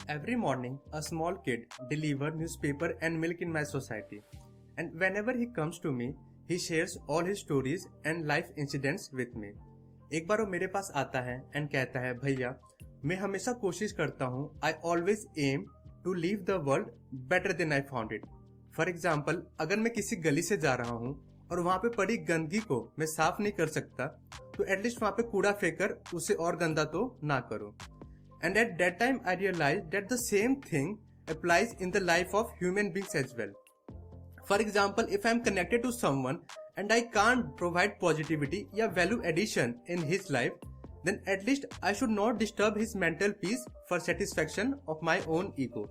Every morning, a small kid delivers newspaper and milk in my society. And whenever he comes to me, he shares all his stories and life incidents with me. एक बार वो मेरे पास आता है and कहता है, भैया मैं हमेशा कोशिश करता हूँ, I always am to leave the world better than I found it. For example, अगर मैं किसी गली से जा रहा हूँ और वहां पे पड़ी गंदगी को मैं साफ नहीं कर सकता, तो एटलीस्ट वहां पे कूड़ा फेंकर उसे और गंदा तो ना करूं. And at that time, I realized that the same thing applies in the life of human beings as well. For example, if I am connected to someone and I can't provide positivity or value addition in his life, then at least I should not disturb his mental peace for satisfaction of my own ego.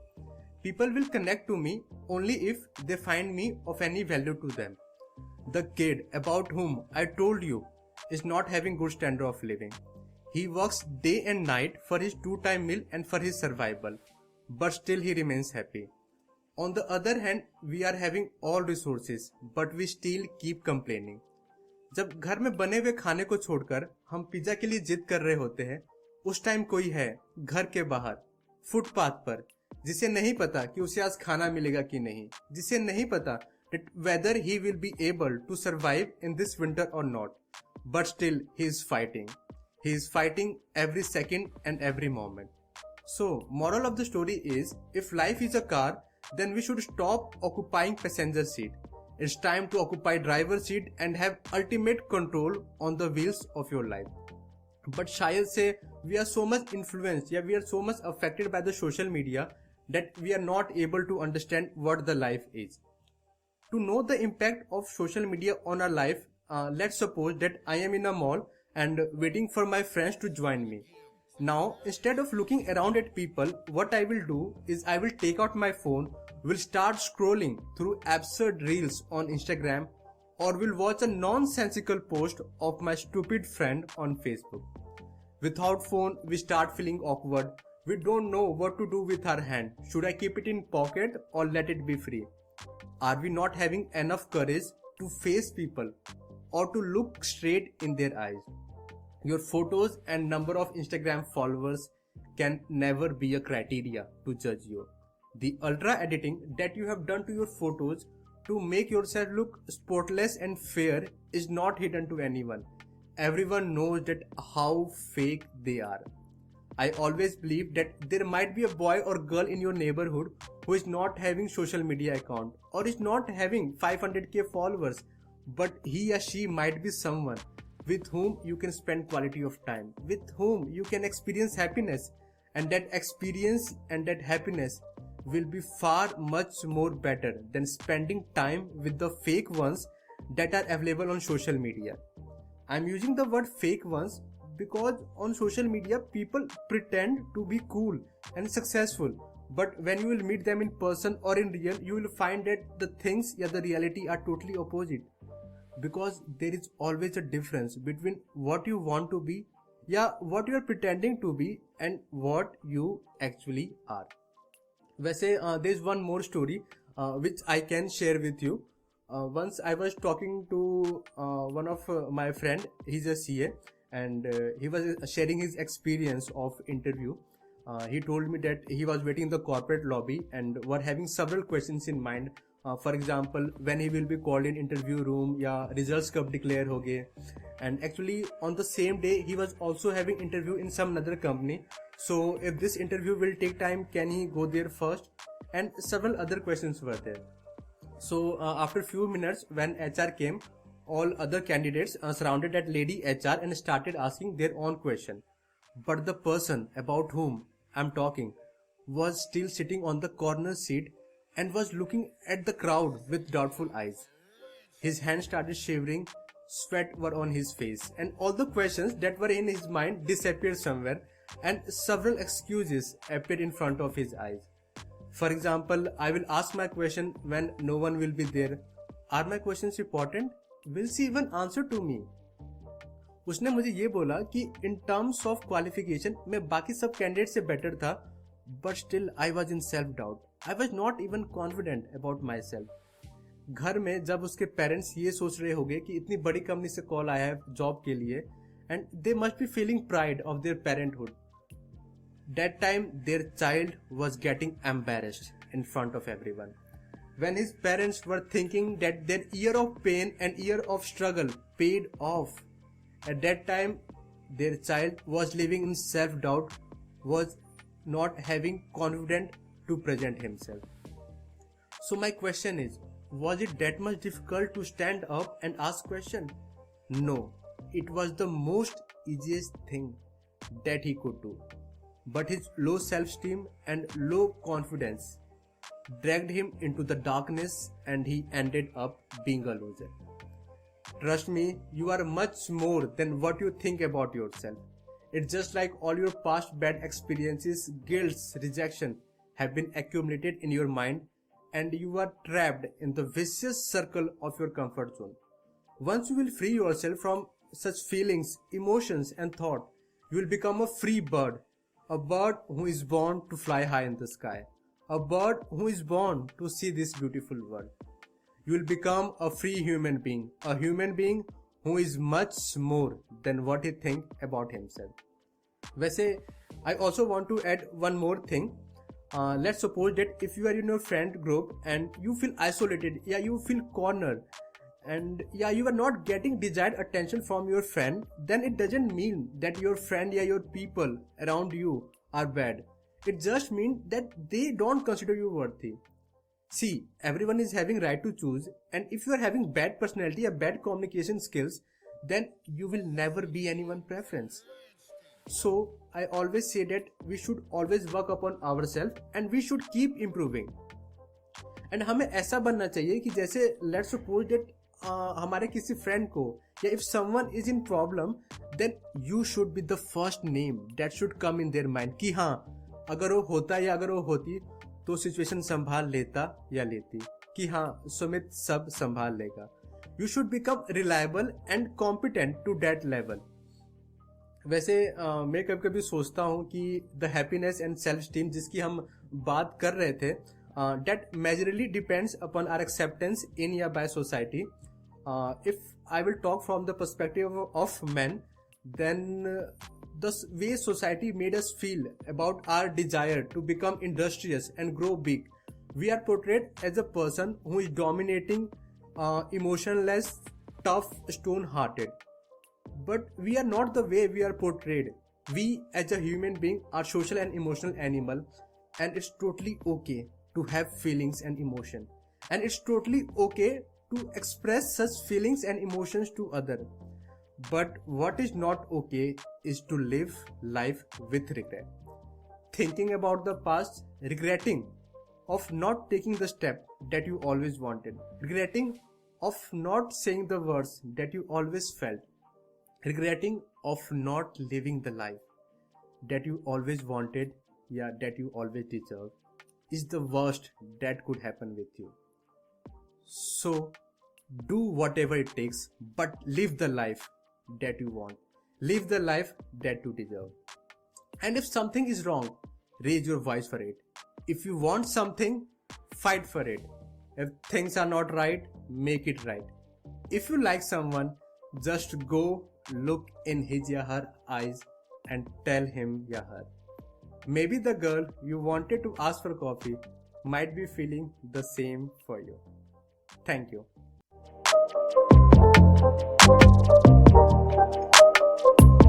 People will connect to me only if they find me of any value to them. The kid about whom I told you is not having good standard of living. He works day and night for his two-time meal and for his survival, but still he remains happy. On the other hand, we are having all resources, but we still keep complaining. जब घर में बने हुए खाने को छोड़कर हम pizza के लिए जिद कर रहे होते हैं, उस टाइम कोई है घर के बाहर फुटपाथ पर जिसे नहीं पता कि उसे आज खाना मिलेगा कि नहीं, जिसे नहीं पता that whether he will be able to survive in this winter or not, but still he is fighting. He is fighting every second and every moment. So, moral of the story is, if life is a car, then we should stop occupying passenger seat. It's time to occupy driver seat and have ultimate control on the wheels of your life. But शायद से we are so much influenced, we are so much affected by the social media that we are not able to understand what the life is. To know the impact of social media on our life, let's suppose that I am in a mall and waiting for my friends to join me. Now, instead of looking around at people, what I will do is I will take out my phone, will start scrolling through absurd reels on Instagram, or will watch a nonsensical post of my stupid friend on Facebook. Without phone, we start feeling awkward. We don't know what to do with our hand. Should I keep it in pocket or let it be free? Are we not having enough courage to face people or to look straight in their eyes? Your photos and number of Instagram followers can never be a criteria to judge you. The ultra editing that you have done to your photos to make yourself look spotless and fair is not hidden to anyone. Everyone knows that how fake they are. I always believe that there might be a boy or girl in your neighborhood who is not having social media account or is not having 500k followers, but he or she might be someone with whom you can spend quality of time, with whom you can experience happiness, and that experience and that happiness will be far much more better than spending time with the fake ones that are available on social media. I'm using the word fake ones because on social media people pretend to be cool and successful, but when you will meet them in person or in real, you will find that the things the reality are totally opposite. Because there is always a difference between what you want to be, what you are pretending to be, and what you actually are. वैसे there is one more story which I can share with you. Once I was talking to one of my friend. He's a CA, and he was sharing his experience of interview. He told me that he was waiting in the corporate lobby and were having several questions in mind. For example, when he will be called in interview room, results कब declare होंगे. And actually on the same day he was also having interview in some other company. So if this interview will take time, can he go there first? And several other questions were there. So after few minutes, when HR came, all other candidates surrounded that lady HR and started asking their own question. But the person about whom I'm talking was still sitting on the corner seat and was looking at the crowd with doubtful eyes. His hands started shivering, sweat were on his face, and all the questions that were in his mind disappeared somewhere, and several excuses appeared in front of his eyes. For example, I will ask my question when no one will be there. Are my questions important? Will she even answer to me? उसने मुझे ये बोला कि in terms of qualification मैं बाकी सब candidate से better था, but still I was in self-doubt. I was not even confident about myself. घर में जब उसके पेरेंट्स ये सोच रहे होंगे कि इतनी बड़ी कंपनी से कॉल आया है जॉब के लिए, and they must be feeling pride of their parenthood. That time their child was getting embarrassed in front of everyone. When his parents were thinking that their year of pain and year of struggle paid off. At that time their child was living in self-doubt, was not having confidence to present himself. So my question is, was it that much difficult to stand up and ask question? No, it was the most easiest thing that he could do. But his low self-esteem and low confidence dragged him into the darkness and he ended up being a loser. Trust me, you are much more than what you think about yourself. It's just like all your past bad experiences, guilts, rejection have been accumulated in your mind and you are trapped in the vicious circle of your comfort zone. Once you will free yourself from such feelings, emotions and thought, you will become a free bird. A bird who is born to fly high in the sky. A bird who is born to see this beautiful world. You will become a free human being. A human being who is much more than what he thinks about himself. वैसे, I also want to add one more thing. Let's suppose that if you are in your friend group and you feel isolated, you feel cornered, and you are not getting desired attention from your friend, then it doesn't mean that your friend, your people around you are bad. It just means that they don't consider you worthy. See, everyone is having right to choose, and if you are having bad personality or bad communication skills, then you will never be anyone's preference. So I always say that we should always work upon ourselves and we should keep improving. And हमें ऐसा बनना चाहिए कि जैसे let's suppose that हमारे किसी friend को या if someone is in problem, then you should be the first name that should come in their mind कि हाँ, अगर वो होता या अगर वो होती तो सिचुएशन संभाल लेता या लेती, कि हाँ सुमित सब संभाल लेगा. You should become reliable and competent to that level. वैसे मैं कभी कभी सोचता हूँ कि the happiness and self esteem जिसकी हम बात कर रहे थे, that majorly depends upon our acceptance in या by society. If I will talk from the perspective of men, then the way society made us feel about our desire to become industrious and grow big, we are portrayed as a person who is dominating, emotionless, tough, stone-hearted. But we are not the way we are portrayed. We as a human being are social and emotional animal, and it's totally okay to have feelings and emotion, and it's totally okay to express such feelings and emotions to others. But what is not okay is to live life with regret, thinking about the past, regretting of not taking the step that you always wanted, regretting of not saying the words that you always felt, regretting of not living the life that you always wanted, that you always deserve, is the worst that could happen with you. So do whatever it takes, but live the life that you want, live the life that you deserve. And if something is wrong, raise your voice for it. If you want something, fight for it. If things are not right, make it right. If you like someone, just go look in his or her eyes and tell him or her. Maybe the girl you wanted to ask for coffee might be feeling the same for you. Thank you.